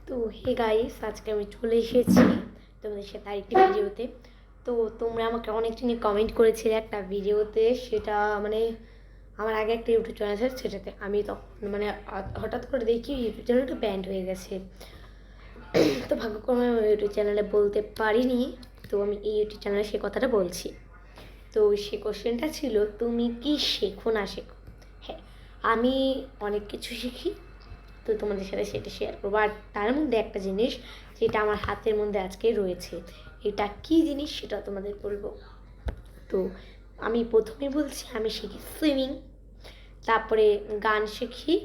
তো hey guys, আজকে আমি চলে এসেছি তোমাদের সাথে আরেকটি ভিডিওতে। তো তোমরা আমাকে অনেক দিনই কমেন্ট করেছিলে একটা ভিডিওতে, সেটা মানে আমার আগে একটা ইউটিউব চ্যানেল আছে, সেটাতে আমি তখন মানে হঠাৎ করে দেখি ইউটিউব চ্যানেলটা ব্যান্ড হয়ে গেছে। তো ভাগ্যক্রমে আমি ইউটিউব চ্যানেলে বলতে পারিনি, তো আমি এই ইউটিউব চ্যানেলে সে কথাটা বলছি। তো সে কোশ্চেনটা ছিল, তুমি কি শেখো না শেখো? হ্যাঁ, আমি অনেক কিছু শিখি, তো তোমাদের সাথে সেটা শেয়ার করবো। আর তার মধ্যে একটা জিনিস যেটা আমার হাতের মধ্যে আজকে রয়েছে, এটা কি জিনিস সেটা তোমাদের বলবো। তো আমি প্রথমে বলছি, আমি শিখি সুইমিং, তারপরে গান শিখি,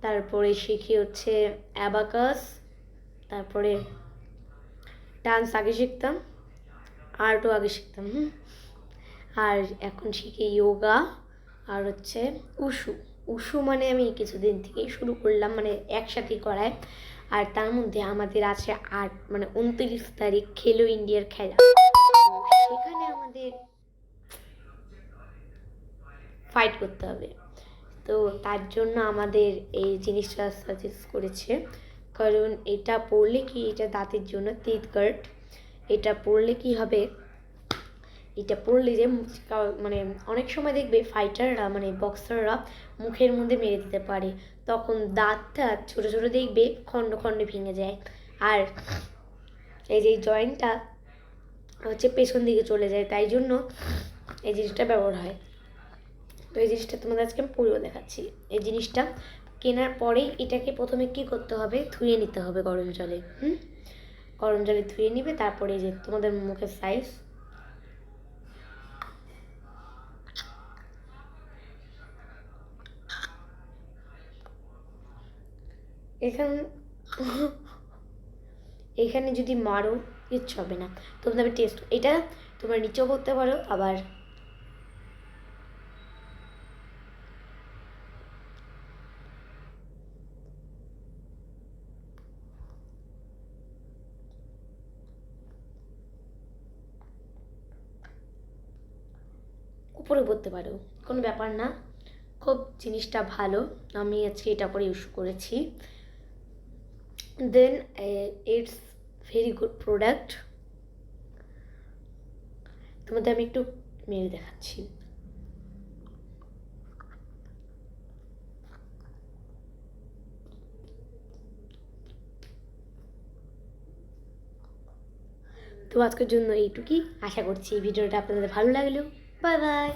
তারপরে শিখি হচ্ছে অ্যাবাকাস, তারপরে ডান্স আগে শিখতাম, আর্টও আগে শিখতাম, আর এখন শিখি যোগা, আর হচ্ছে উশু। উশু মানে আমি কিছুদিন থেকেই শুরু করলাম, মানে একসাথেই করায়। আর তার মধ্যে আমাদের আছে 29 তারিখ খেলো ইন্ডিয়ার খেলা, সেখানে আমাদের ফাইট করতে হবে। তো তার জন্য আমাদের এই জিনিসটা সাজেস্ট করেছে, কারণ এটা পড়লে কি, এটা দাঁতের জন্য টিথ গার্ড। এটা পড়লে কি হবে, এটা পড়লে যে মানে অনেক সময় দেখবে ফাইটাররা মানে বক্সাররা মুখের মধ্যে মেরে দিতে পারে, তখন দাঁতটা ছোটো ছোটো দেখবে খণ্ড খণ্ডে ভেঙে যায়। আর এই যে জয়েন্টটা হচ্ছে পেছন দিকে চলে যায়, তাই জন্য এই জিনিসটা ব্যবহার হয়। তো এই জিনিসটা তোমাদের আজকে আমি পরেও দেখাচ্ছি। এই জিনিসটা কেনার পরেই এটাকে প্রথমে কি করতে হবে, ধুয়ে নিতে হবে গরম জলে। গরম জলে ধুয়ে নিবে, তারপরে যে তোমাদের মুখের সাইজ, এখানে এখানে যদি মারো কিচ্ছু হবে না। তোমাদের টেস্ট এটা তোমরা নিচেও করতে পারো, আবার উপরে করতে পারো, কোনো ব্যাপার না। খুব জিনিসটা ভালো, আমি আজকে এটা পরে ইউজ করেছি। দেন ইটস ভেরি গুড প্রোডাক্ট। তোমাদের আমি একটু মেরে দেখাচ্ছি। তো আজকের জন্য এইটুকুই, আশা করছি এই ভিডিওটা আপনাদের ভালো লাগলো। Bye bye.